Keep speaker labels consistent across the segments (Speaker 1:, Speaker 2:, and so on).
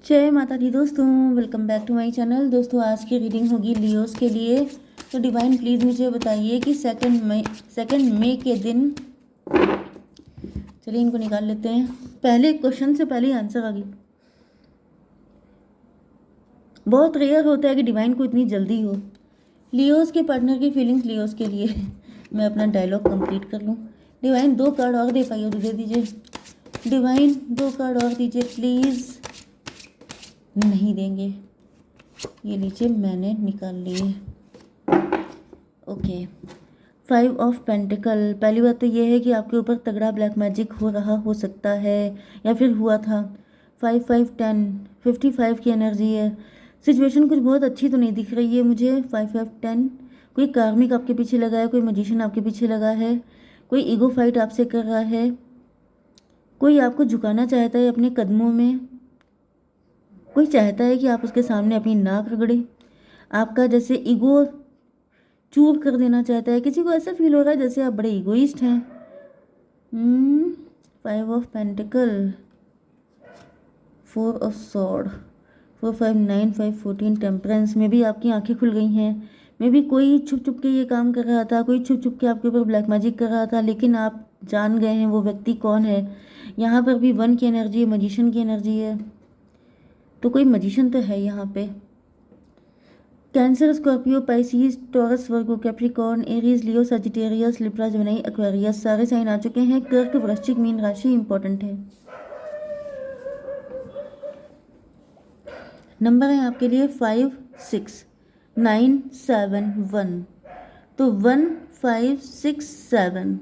Speaker 1: जय माता दी दोस्तों, welcome back to my channel. दोस्तों आज की रीडिंग होगी लियोस के लिए। तो डिवाइन प्लीज़ मुझे बताइए कि सेकंड मई के दिन, चलिए इनको निकाल लेते हैं। पहले क्वेश्चन से पहले ही आंसर आ गई। बहुत रेयर होता है कि डिवाइन को इतनी जल्दी हो। लियोस के पार्टनर की फीलिंग्स लियोस के लिए मैं अपना डायलॉग कंप्लीट कर लूँ। डिवाइन 2 कार्ड और दे पाइए तो दे दीजिए। डिवाइन 2 कार्ड और दीजिए प्लीज़। नहीं देंगे, ये लीजिए मैंने निकाल लिए। Okay, 5 of pentacle. पहली बात तो ये है कि आपके ऊपर तगड़ा ब्लैक मैजिक हो रहा हो सकता है या फिर हुआ था। 5-5-10 55 की एनर्जी है। सिचुएशन कुछ बहुत अच्छी तो नहीं दिख रही है मुझे। 5-5-10 कोई कार्मिक आपके पीछे लगा है, कोई मैजिशियन आपके पीछे लगा है, कोई ईगो फाइट आपसे कर रहा है, कोई आपको झुकाना चाहता है अपने कदमों में, कोई चाहता है कि आप उसके सामने अपनी नाक रगड़े, आपका जैसे ईगो चूर कर देना चाहता है। किसी को ऐसा फील हो रहा है जैसे आप बड़े इगोइस्ट हैं। 5 of pentacle, 4 of sword, 4-5-9-5-14 temperance में भी आपकी आंखें खुल गई हैं। मे भी कोई छुप छुप के ये काम कर रहा था, कोई छुप छुप के आपके ऊपर ब्लैक मैजिक कर रहा था, लेकिन आप जान गए हैं वो व्यक्ति कौन है। यहाँ पर भी 1 की एनर्जी है, मजिशियन की एनर्जी है, तो कोई मजिशियन तो है यहाँ पे। कैंसर, स्कॉर्पियो, पाइसिस, टॉरस, वर्गो, कैप्रिकॉर्न, एरीज, लियो, सजिटेरियस, लिब्रा, जेमिनी, एक्वेरियस सारे साइन आ चुके हैं। कर्क, वृश्चिक, मीन राशि इंपॉर्टेंट है। नंबर है आपके लिए 5, 6, 9, 7, 1। तो 1, 5, 6, 7,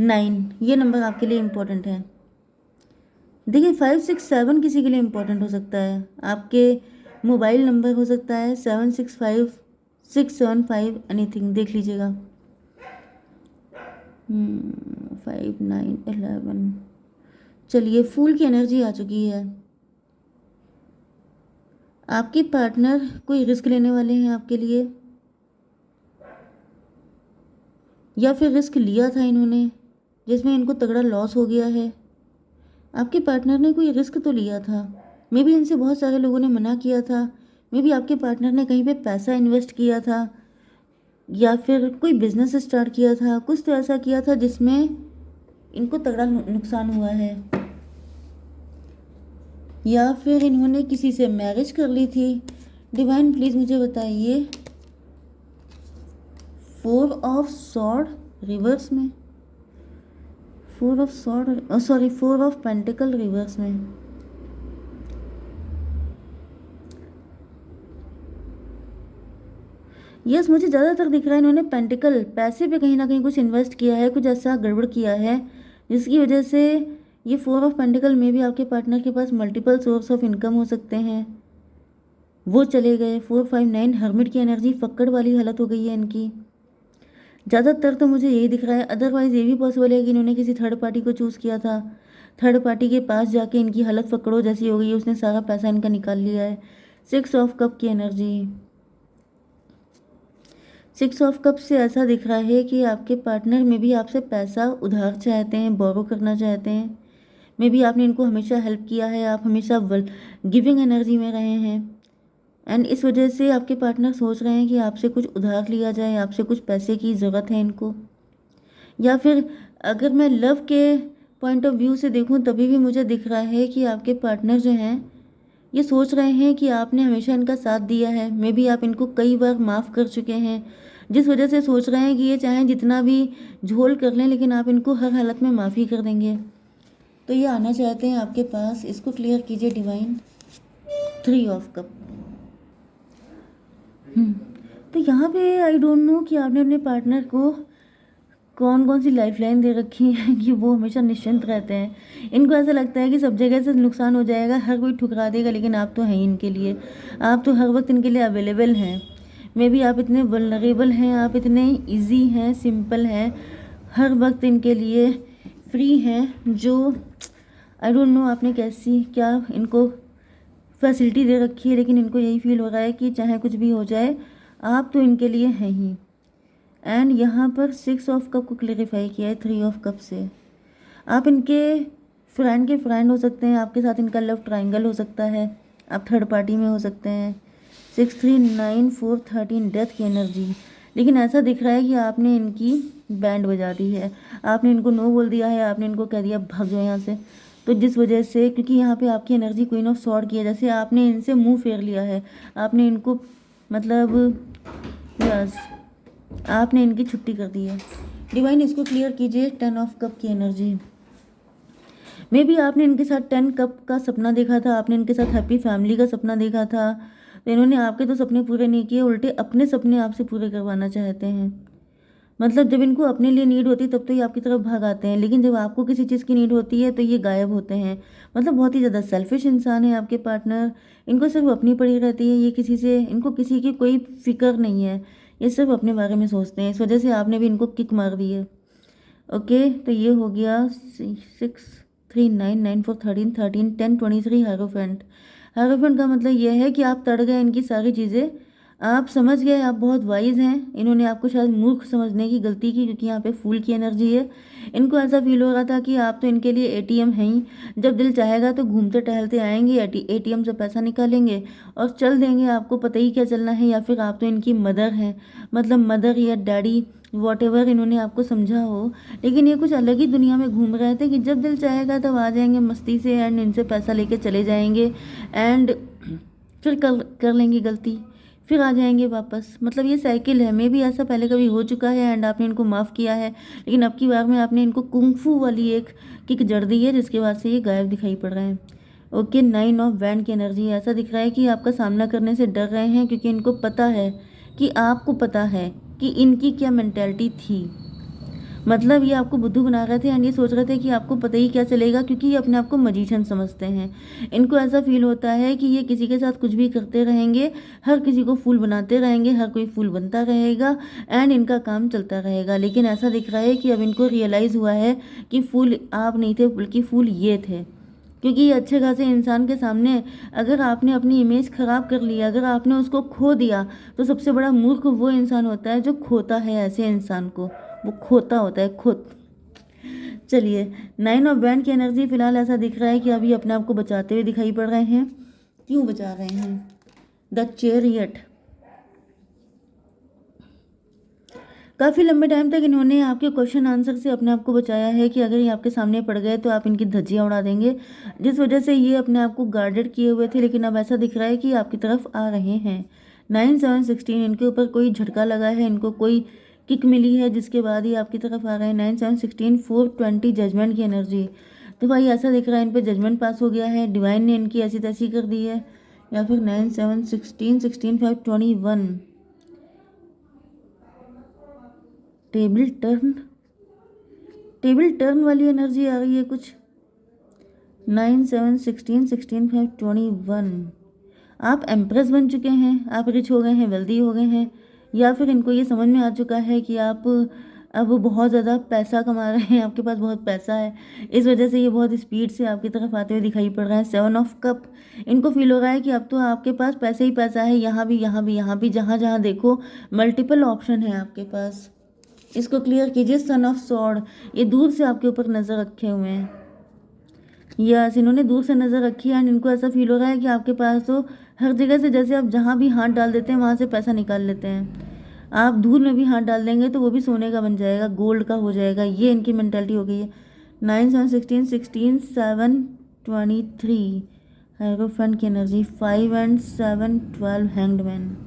Speaker 1: 9 ये नंबर आपके लिए इम्पोर्टेंट है। देखिए 5, 6, 7 किसी के लिए इम्पोर्टेंट हो सकता है। आपके मोबाइल नंबर हो सकता है 765-675 एनीथिंग, देख लीजिएगा। 5, 9, 11। चलिए फूल की एनर्जी आ चुकी है। आपके पार्टनर कोई रिस्क लेने वाले हैं आपके लिए, या फिर रिस्क लिया था इन्होंने जिसमें इनको तगड़ा लॉस हो गया है। आपके पार्टनर ने कोई रिस्क तो लिया था, मे बी इनसे बहुत सारे लोगों ने मना किया था, मे बी आपके पार्टनर ने कहीं पे पैसा इन्वेस्ट किया था, या फिर कोई बिजनेस स्टार्ट किया था। कुछ तो ऐसा किया था जिसमें इनको तगड़ा नुकसान हुआ है, या फिर इन्होंने किसी से मैरिज कर ली थी। डिवाइन प्लीज़ मुझे बताइए 4 ऑफ सॉर्ड रिवर्स में, 4 of sword, sorry 4 of pentacle reverse में। यस, मुझे ज़्यादातर दिख रहा है इन्होंने पेंटिकल पैसे पे कहीं ना कहीं कुछ इन्वेस्ट किया है, कुछ ऐसा गड़बड़ किया है जिसकी वजह से ये 4 ऑफ पेंटिकल में भी आपके पार्टनर के पास मल्टीपल सोर्स ऑफ इनकम हो सकते हैं, वो चले गए। 4-5-9 हर्मिट की एनर्जी, फक्कड़ वाली हालत हो गई है इनकी। ज़्यादातर तो मुझे यही दिख रहा है। अदरवाइज़ ये भी पॉसिबल है कि इन्होंने किसी थर्ड पार्टी को चूज़ किया था, थर्ड पार्टी के पास जाके इनकी हालत फकड़ो जैसी हो गई है, उसने सारा पैसा इनका निकाल लिया है। 6 ऑफ कप की एनर्जी, 6 ऑफ कप से ऐसा दिख रहा है कि आपके पार्टनर में भी आपसे पैसा उधार चाहते हैं, बोरो करना चाहते हैं। मे भी आपने इनको हमेशा हेल्प किया है, आप हमेशा गिविंग एनर्जी में रहे हैं, एंड इस वजह से आपके पार्टनर सोच रहे हैं कि आपसे कुछ उधार लिया जाए, आपसे कुछ पैसे की ज़रूरत है इनको। या फिर अगर मैं लव के पॉइंट ऑफ व्यू से देखूं तभी भी मुझे दिख रहा है कि आपके पार्टनर जो हैं ये सोच रहे हैं कि आपने हमेशा इनका साथ दिया है, मे भी आप इनको कई बार माफ़ कर चुके हैं, जिस वजह से सोच रहे हैं कि ये चाहें जितना भी झोल कर लें लेकिन आप इनको हर हालत में माफ़ी कर देंगे। तो ये आना चाहते हैं आपके पास, इसको क्लियर कीजिए डिवाइन। 3 of cup. तो यहाँ पे आई डोंट नो कि आपने अपने पार्टनर को कौन कौन सी लाइफ लाइन दे रखी है कि वो हमेशा निश्चिंत रहते हैं। इनको ऐसा लगता है कि सब जगह से नुकसान हो जाएगा, हर कोई ठुकरा देगा, लेकिन आप तो हैं ही इनके लिए, आप तो हर वक्त इनके लिए अवेलेबल हैं। मे बी आप इतने वल्नरेबल हैं, आप इतने ईजी हैं, सिंपल हैं, हर वक्त इनके लिए फ्री हैं, जो आई डोंट नो आपने कैसी क्या इनको फैसिलिटी दे रखी है, लेकिन इनको यही फील हो रहा है कि चाहे कुछ भी हो जाए आप तो इनके लिए हैं ही। एंड यहाँ पर 6 ऑफ कप को क्लेरिफाई किया है 3 ऑफ कप से। आप इनके फ्रेंड के फ्रेंड हो सकते हैं, आपके साथ इनका लव ट्रायंगल हो सकता है, आप थर्ड पार्टी में हो सकते हैं। 639413 डेथ की एनर्जी। लेकिन ऐसा दिख रहा है कि आपने इनकी बैंड बजा दी है, आपने इनको नो बोल दिया है, आपने इनको कह दिया भाग जाओ यहाँ से। तो जिस वजह से, क्योंकि यहाँ पे आपकी एनर्जी क्वीन ऑफ सॉर्ड की है, जैसे आपने इनसे मुंह फेर लिया है, आपने इनको मतलब यस आपने इनकी छुट्टी कर दी है। डिवाइन इसको क्लियर कीजिए। 10 ऑफ कप की एनर्जी। मे बी आपने इनके साथ 10 कप का सपना देखा था, आपने इनके साथ हैप्पी फैमिली का सपना देखा था, तो इन्होंने आपके तो सपने पूरे नहीं किए, उल्टे अपने सपने आपसे पूरे करवाना चाहते हैं। मतलब जब इनको अपने लिए नीड होती है तब तो ये आपकी तरफ भाग आते हैं, लेकिन जब आपको किसी चीज़ की नीड होती है तो ये गायब होते हैं। मतलब बहुत ही ज़्यादा सेल्फिश इंसान है आपके पार्टनर। इनको सिर्फ अपनी पड़ी रहती है, ये किसी से, इनको किसी की कोई फिक्र नहीं है, ये सिर्फ अपने बारे में सोचते हैं। इस वजह से आपने भी इनको किक मार दी है। ओके, तो ये हो गया 6399413131023 हेरोफेंट। हेरोफेंट का मतलब यह है कि आप तड़ गए इनकी सारी चीज़ें, आप समझ गए, आप बहुत वाइज हैं। इन्होंने आपको शायद मूर्ख समझने की गलती की, क्योंकि यहाँ पे फूल की एनर्जी है। इनको ऐसा फील हो रहा था कि आप तो इनके लिए एटीएम हैं ही, जब दिल चाहेगा तो घूमते टहलते आएंगे, एटीएम से पैसा निकालेंगे और चल देंगे, आपको पता ही क्या चलना है। या फिर आप तो इनकी मदर हैं, मतलब मदर या डैडी वॉट एवर इन्होंने आपको समझा हो, लेकिन ये कुछ अलग ही दुनिया में घूम रहे थे कि जब दिल चाहेगा तब आ जाएंगे मस्ती से एंड इनसे पैसा लेके चले जाएंगे एंड फिर कर लेंगे गलती, फिर आ जाएंगे वापस। मतलब ये साइकिल है। मे भी ऐसा पहले कभी हो चुका है एंड आपने इनको माफ़ किया है, लेकिन अब की बार में आपने इनको कुंफू वाली एक किक जड़ दी है, जिसके बाद से ये गायब दिखाई पड़ रहे हैं। ओके, 9 ऑफ वैंड की एनर्जी। ऐसा दिख रहा है कि आपका सामना करने से डर रहे हैं, क्योंकि इनको पता है कि आपको पता है कि इनकी क्या मेंटेलिटी थी। मतलब ये आपको बुद्धू बना रहे थे एंड ये सोच रहे थे कि आपको पता ही क्या चलेगा, क्योंकि ये अपने आप को मजिशियन समझते हैं। इनको ऐसा फील होता है कि ये किसी के साथ कुछ भी करते रहेंगे, हर किसी को फूल बनाते रहेंगे, हर कोई फूल बनता रहेगा एंड इनका काम चलता रहेगा। लेकिन ऐसा दिख रहा है कि अब इनको रियलाइज़ हुआ है कि फूल आप नहीं थे, बल्कि फूल ये थे। क्योंकि ये अच्छे खासे इंसान के सामने अगर आपने अपनी इमेज ख़राब कर ली, अगर आपने उसको खो दिया, तो सबसे बड़ा मूर्ख वो इंसान होता है जो खोता है ऐसे इंसान को, वो खोता होता है, खोत। चलिए, 9 ऑफ बैंड की एनर्जी। फिलहाल ऐसा दिख रहा है कि अभी अपने आप को बचाते हुए दिखाई पड़ रहे हैं। क्यों बचा रहे हैं? The chariot. काफ़ी लंबे टाइम तक इन्होंने आपके क्वेश्चन आंसर से अपने आप को बचाया है कि अगर ये आपके सामने पड़ गए तो आप इनकी धज्जियाँ उड़ा देंगे, जिस वजह से ये अपने आप को गार्डेड किए हुए थे। लेकिन अब ऐसा दिख रहा है कि आपकी तरफ आ रहे हैं। 9-7-16 इनके ऊपर कोई झटका लगा है, इनको कोई किक मिली है, जिसके बाद ही आपकी तरफ आ रहे हैं। 9-7-16 420 जजमेंट की एनर्जी। तो भाई ऐसा दिख रहा है इन पर जजमेंट पास हो गया है, डिवाइन ने इनकी ऐसी तैसी कर दी है। या फिर 9-7-16 16-5-21 टेबल टर्न, टेबल टर्न वाली एनर्जी आ रही है कुछ। 9-7-16 16-5-21 आप एम्प्रेस बन चुके हैं, आप रिच हो गए हैं, वेल्दी हो गए हैं, या फिर इनको ये समझ में आ चुका है कि आप अब बहुत ज़्यादा पैसा कमा रहे हैं, आपके पास बहुत पैसा है, इस वजह से ये बहुत स्पीड से आपकी तरफ आते हुए दिखाई पड़ रहा है। 7 ऑफ कप। इनको फील हो रहा है कि अब तो आपके पास पैसे ही पैसा है, यहाँ भी यहाँ भी यहाँ भी, जहाँ जहाँ देखो मल्टीपल ऑप्शन है आपके पास। इसको क्लियर कीजिए। सन ऑफ सॉर्ड, ये दूर से आपके ऊपर नज़र रखे हुए हैं। यस, इन्होंने दूर से नज़र रखी है एंड इनको ऐसा फील हो रहा है कि आपके पास तो हर जगह से, जैसे आप जहाँ भी हाथ डाल देते हैं वहाँ से पैसा निकाल लेते हैं। आप धूल में भी हाथ डाल देंगे तो वो भी सोने का बन जाएगा, गोल्ड का हो जाएगा। ये इनकी मेंटालिटी हो गई है। 9-7-16 हेरोफेंट की एनर्जी। 5 and 7 12 hanged man.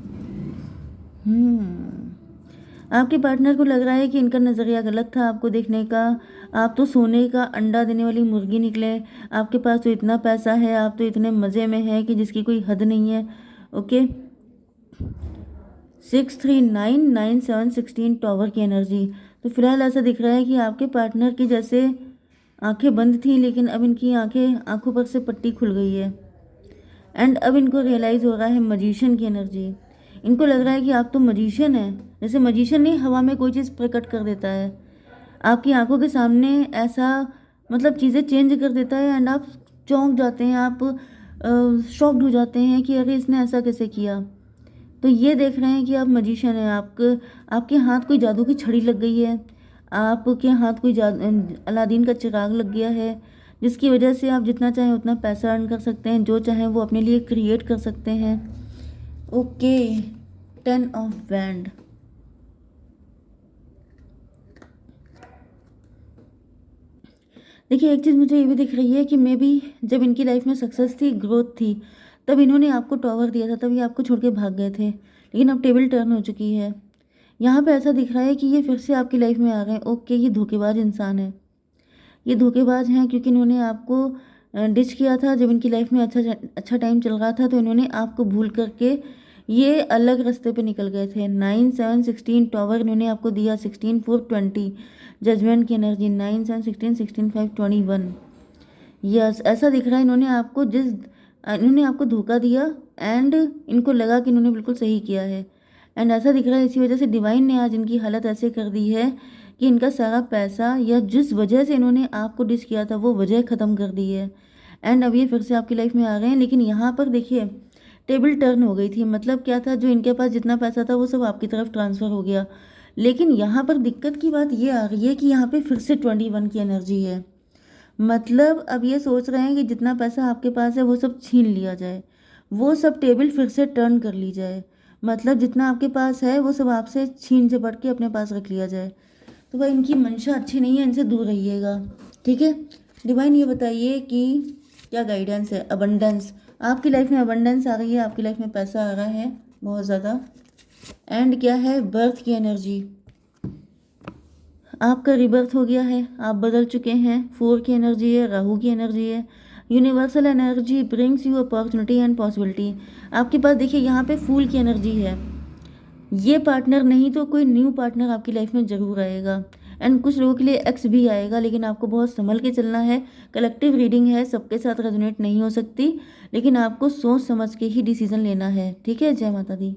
Speaker 1: आपके पार्टनर को लग रहा है कि इनका नज़रिया गलत था आपको देखने का। आप तो सोने का अंडा देने वाली मुर्गी निकले, आपके पास तो इतना पैसा है, आप तो इतने मज़े में हैं कि जिसकी कोई हद नहीं है। ओके, 6-3-9-9-7-16 टॉवर की एनर्जी। तो फिलहाल ऐसा दिख रहा है कि आपके पार्टनर की जैसे आंखें बंद थी, लेकिन अब इनकी आंखों पर से पट्टी खुल गई है एंड अब इनको रियलाइज़ हो रहा है मजिशियन की एनर्जी। इनको लग रहा है कि आप तो मजिशियन हैं, जैसे मजिशियन नहीं हवा में कोई चीज़ प्रकट कर देता है, आपकी आंखों के सामने ऐसा मतलब चीज़ें चेंज कर देता है एंड आप चौंक जाते हैं, आप शॉक्ड हो जाते हैं कि अरे इसने ऐसा कैसे किया। तो ये देख रहे हैं कि आप मजिशियन हैं, आपके हाथ कोई जादू की छड़ी लग गई है, आपके हाथ कोई अलादीन का चिराग लग गया है, जिसकी वजह से आप जितना चाहें उतना पैसा अर्न कर सकते हैं, जो चाहें वो अपने लिए क्रिएट कर सकते हैं। Okay, 10 of wand. देखिए, एक चीज़ मुझे ये भी दिख रही है कि मे बी जब इनकी लाइफ में सक्सेस थी, ग्रोथ थी, तब इन्होंने आपको टॉवर दिया था, तब ये आपको छोड़ के भाग गए थे, लेकिन अब टेबल टर्न हो चुकी है। यहाँ पे ऐसा दिख रहा है कि ये फिर से आपकी लाइफ में आ गए। ओके, ये धोखेबाज इंसान है, ये धोखेबाज हैं, क्योंकि इन्होंने आपको डिच किया था जब इनकी लाइफ में अच्छा टाइम चल रहा था, तो इन्होंने आपको भूल करके ये अलग रास्ते पे निकल गए थे। 9 7 16 टॉवर इन्होंने आपको दिया, 16 4 20 जजमेंट की एनर्जी, 9 7 16 16 5 21। यस, ऐसा दिख रहा है इन्होंने आपको धोखा दिया एंड इनको लगा कि इन्होंने बिल्कुल सही किया है। एंड ऐसा दिख रहा है इसी वजह से डिवाइन ने आज इनकी हालत ऐसे कर दी है कि इनका सारा पैसा या जिस वजह से इन्होंने आपको डिस किया था वो वजह ख़त्म कर दी है। एंड अब ये फिर से आपकी लाइफ में आ गए हैं, लेकिन यहाँ पर देखिए टेबल टर्न हो गई थी। मतलब क्या था, जो इनके पास जितना पैसा था वो सब आपकी तरफ ट्रांसफ़र हो गया। लेकिन यहाँ पर दिक्कत की बात ये आ रही है कि यहाँ पे फिर से 21 की एनर्जी है। मतलब अब ये सोच रहे हैं कि जितना पैसा आपके पास है वो सब छीन लिया जाए, वो सब टेबल फिर से टर्न कर ली जाए। मतलब जितना आपके पास है वो सब आपसे छीन झपट के अपने पास रख लिया जाए। तो भाई इनकी मंशा अच्छी नहीं है, इनसे दूर रहिएगा, ठीक है। डिवाइन ये बताइए कि क्या गाइडेंस है। अबंडेंस, आपकी लाइफ में अबंडेंस आ रही है, आपकी लाइफ में पैसा आ रहा है बहुत ज़्यादा। एंड क्या है, बर्थ की एनर्जी, आपका रिबर्थ हो गया है, आप बदल चुके हैं। 4 की एनर्जी है, राहु की एनर्जी है। Universal energy brings you opportunity and possibility. आपके पास देखिए यहाँ पे फूल की एनर्जी है। ये पार्टनर नहीं तो कोई न्यू पार्टनर आपकी लाइफ में ज़रूर आएगा। एंड कुछ लोगों के लिए एक्स भी आएगा, लेकिन आपको बहुत संभल के चलना है। कलेक्टिव रीडिंग है, सबके साथ रेजोनेट नहीं हो सकती, लेकिन आपको सोच समझ के ही डिसीजन लेना है, ठीक है। जय माता दी।